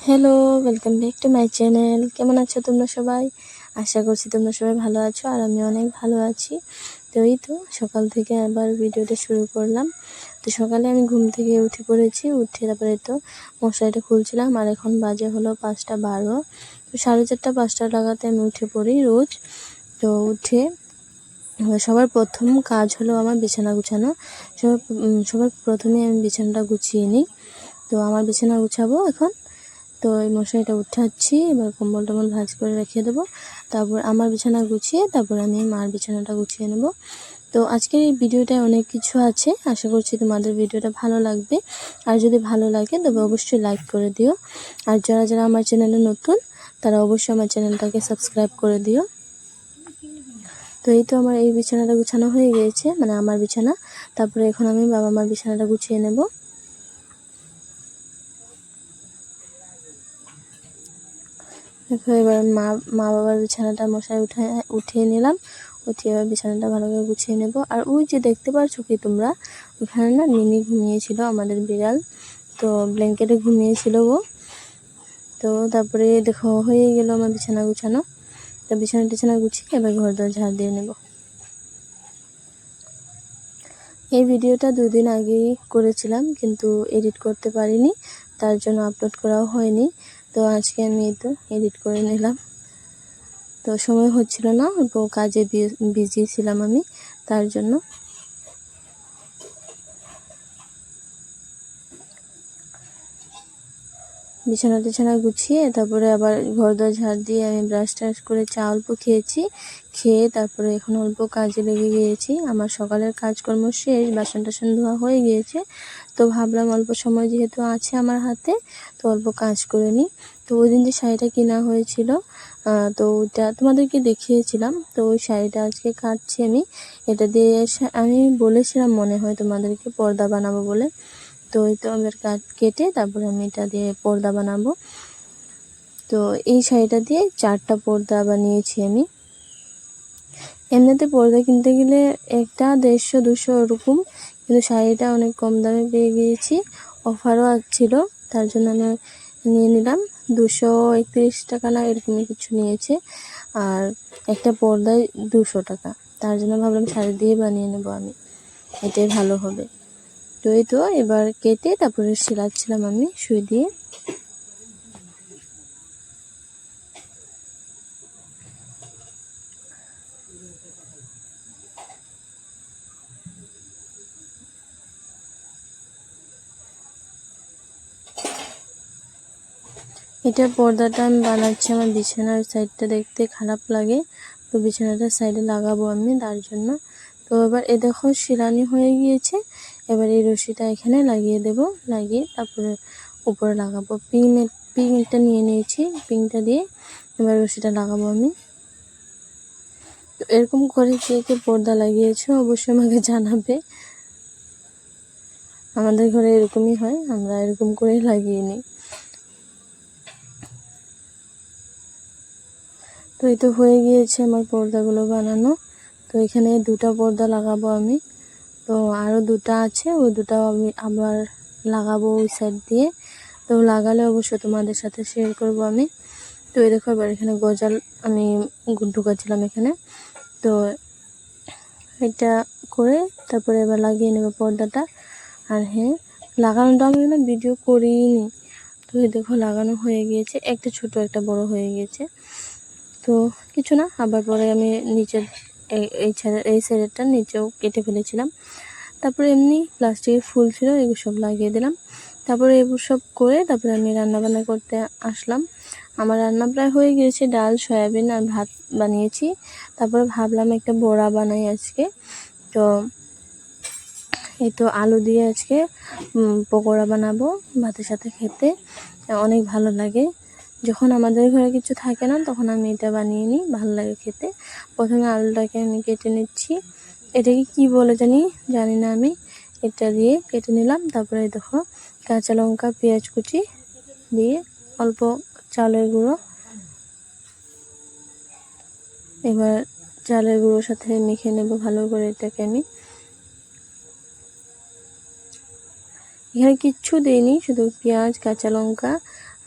Hello, welcome back to my channel. কেমন আছো তোমরা সবাই? আশা করছি তোমরা সবাই ভালো আছো আর আমি অনেক ভালো আছি। তো এই তো সকাল থেকে আবার ভিডিওটা শুরু করলাম। তো সকালে আমি ঘুম থেকে উঠে পড়েছি, উঠে তারপরে তো মশারিটা খুলছিলাম আর এখন বাজে হলো 5টা 12। তো 4:30 5টা লাগাতে আমি উঠে পড়ি রোজ। তো উঠে সবার প্রথম কাজ হলো আমার বিছানা গুছানো। সবার প্রথমে আমি বিছানাটা গুছিয়ে নিই। তো আমার বিছানা গুছাবো এখন। তো এই মশারিটা উঠাচ্ছি, এবার কম্বল টম্বল ভাঁজ করে রেখে দেবো। তারপর আমার বিছানা গুছিয়ে তারপর আমি মার বিছানাটা গুছিয়ে নেব। তো আজকের এই ভিডিওটায় অনেক কিছু আছে, আশা করছি তোমাদের ভিডিওটা ভালো লাগবে। আর যদি ভালো লাগে তবে অবশ্যই লাইক করে দিও। আর যারা যারা আমার চ্যানেলে নতুন তারা অবশ্যই আমার চ্যানেলটাকে সাবস্ক্রাইব করে দিও। তো এই তো আমার এই বিছানাটা গুছানো হয়ে গিয়েছে, মানে আমার বিছানা। তারপরে এখন আমি বাবা মার বিছানাটা গুছিয়ে নেব। দেখো এবার মা বাবার বিছানাটা মশায় উঠিয়ে নিলাম। উঠিয়ে এবার বিছানাটা ভালো করে গুছিয়ে নেব। আর ওই যে দেখতে পাচ্ছো কি তোমরা, ওখানে না মিনি ঘুমিয়েছিল, আমাদের বিড়াল। তো ব্ল্যাঙ্কেটে ঘুমিয়েছিল ও। তো তারপরে দেখো হয়ে গেল আমার বিছানা গুছানো। তো বিছানা গুছিয়ে এবার ঘর দর ঝাড় দিয়ে নেব। এই ভিডিওটা 2 দিন আগেই করেছিলাম, কিন্তু এডিট করতে পারিনি, তার জন্য আপলোড করাও হয়নি। তো আজকে আমি এই তো এডিট করে নিলাম। তো সময় হচ্ছিল না, অল্প কাজে বিজি ছিলাম আমি, তার জন্য। বিছানা গুছিয়ে তারপরে আবার ঘর দর ঝাড় দিয়ে আমি ব্রাশ টাশ করে চা অল্প খেয়েছি। খেয়ে তারপরে এখন অল্প কাজে লেগে গিয়েছি। আমার সকালের কাজকর্ম শেষ, বাসন টাসন ধোয়া হয়ে গিয়েছে। তো ভাবলাম অল্প সময় যেহেতু আছে আমার হাতে, তো অল্প কাজ করে নিই। তো ওই দিন যে শাড়িটা কেনা হয়েছিল, তো ওটা তোমাদেরকে দেখিয়েছিলাম। তো ওই শাড়িটা আজকে কাটছি আমি। এটা দিয়ে আমি বলেছিলাম মনে হয় তোমাদেরকে পর্দা বানাবো বলে। তো এই তো এবার কেটে তারপরে আমি এটা দিয়ে পর্দা বানাবো। তো এই শাড়িটা দিয়ে 4টা পর্দা বানিয়েছি আমি। এমনিতে পর্দা কিনতে গেলে 150-200 ওরকম, কিন্তু শাড়িটা অনেক কম দামে পেয়ে গিয়েছি, অফারও ছিল, তার জন্য আমি নিয়ে নিলাম। 231 টাকা না এরকমই কিছু নিয়েছে। আর একটা পর্দায় 200 টাকা, তার জন্য ভাবলাম শাড়ি দিয়ে বানিয়ে নেব আমি, এটাই ভালো হবে। তো এই তো এবার কেটে তারপরে সেলাচ্ছিলাম আমি সুই দিয়ে। এটা পর্দাটা আমি বানাচ্ছি, আমার বিছানার সাইডটা দেখতে খারাপ লাগে, তো বিছানাটার সাইডে লাগাবো আমি, তার জন্য। তো এবার এ দেখো শিরানি হয়ে গিয়েছে। এবার এই রশিটা এখানে লাগিয়ে দেব, লাগিয়ে তারপরে উপরে লাগাবো। পিংটা নিয়ে নিয়েছি, পিংটা দিয়ে এবার রশিটা লাগাবো আমি। তো এরকম করে কে কে পর্দা লাগিয়েছো অবশ্যই আমাকে জানাবে। আমাদের ঘরে এরকমই হয়, আমরা এরকম করেই লাগিয়ে নিই। তো এই তো হয়ে গিয়েছে আমার পর্দাগুলো বানানো। তো এখানে 2টা পর্দা লাগাবো আমি। তো আরও 2টা আছে, ওই 2টাও আমি আবার লাগাবো ওই সাইড দিয়ে। তো লাগালে অবশ্যই তোমাদের সাথে শেয়ার করব আমি। তো এই দেখো এবার এখানে গজাল আমি ঢুকাচ্ছিলাম এখানে। তো এটা করে তারপরে এবার লাগিয়ে নেব পর্দাটা। আর হ্যাঁ, লাগানোটা আমি না ভিডিও করিনি। তো এই দেখো লাগানো হয়ে গিয়েছে, একটা ছোট একটা বড় হয়ে গিয়েছে। তো কিছু না, আবার পরে আমি নিচের এই সাইডেরটা নিচেও কেটে ফেলেছিলাম। তারপরে এমনি প্লাস্টিকের ফুল ছিল, এগুলো সব লাগিয়ে দিলাম। তারপরে এগুলো সব করে তারপরে আমি রান্নাবান্না করতে আসলাম। আমার রান্না প্রায় হয়ে গিয়েছে, ডাল সয়াবিন আর ভাত বানিয়েছি। তারপরে ভাবলাম একটা বড়া বানাই আজকে। তো এই তো আলু দিয়ে আজকে পকোড়া বানাবো, ভাতের সাথে খেতে অনেক ভালো লাগে। যখন আমাদের ঘরে কিছু থাকে না তখন আমি এটা বানিয়ে নিই, ভালো লাগে খেতে। প্রথমে আলুটাকে আমি কেটে নিচ্ছি, এটাকে কি বলে জানি না আমি। এটা দিয়ে কেটে নিলাম। তারপরে দেখো কাঁচা লঙ্কা পেঁয়াজ কুচি দিয়ে অল্প চালের গুঁড়ো, এবার চালের গুঁড়োর সাথে মেখে নেব ভালো করে এটাকে আমি। এখানে কিচ্ছু দিইনি, শুধু পেঁয়াজ কাঁচা লঙ্কা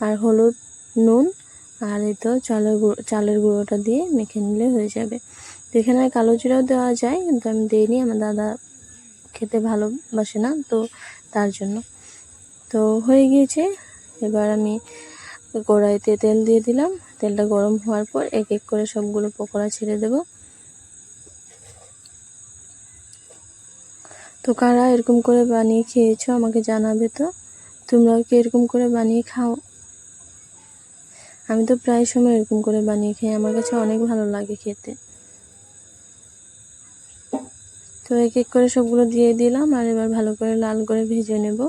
আর হলুদ, নুন আর এই তো চালের গুঁড়োটা দিয়ে মেখে নিলে হয়ে যাবে। তো এখানে কালো জিরাও দেওয়া যায়, কিন্তু আমি দিইনি, আমার দাদা খেতে ভালোবাসে না, তো তার জন্য। তো হয়ে গিয়েছে। এবার আমি কড়াইতে তেল দিয়ে দিলাম। তেলটা গরম হওয়ার পর এক এক করে সবগুলো পকোড়া ছেড়ে দেব। তো কারা এরকম করে বানিয়ে খেয়েছো আমাকে জানাবে। তো তোমরাও কি এরকম করে বানিয়ে খাও? আমি তো প্রায় সময় এরকম করে বানিয়ে খাই, আমার কাছে অনেক ভালো লাগে খেতে। তো এক এক করে সবগুলো দিয়ে দিলাম, আর এবার ভালো করে লাল করে ভেজে নেব।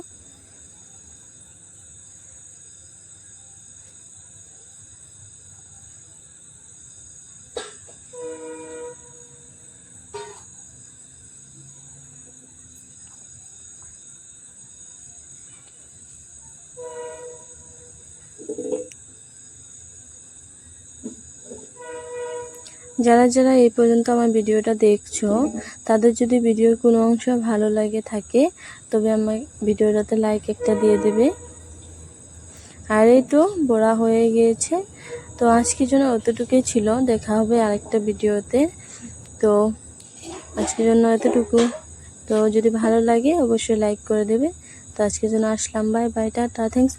যারা যারা এই পর্যন্ত আমার ভিডিওটা দেখছো, তাদের যদি ভিডিওর কোনো অংশ ভালো লাগে থাকে, তবে আমার ভিডিওটাতে লাইক একটা দিয়ে দেবে। আর এই তো বড়া হয়ে গিয়েছে। তো আজকের জন্য অতটুকুই ছিল, দেখা হবে আরেকটা ভিডিওতে। তো আজকের জন্য এতটুকু। তো যদি ভালো লাগে অবশ্যই লাইক করে দেবে। তো আজকের জন্য আসলাম, বাই বাই, টাটা, থ্যাংকস।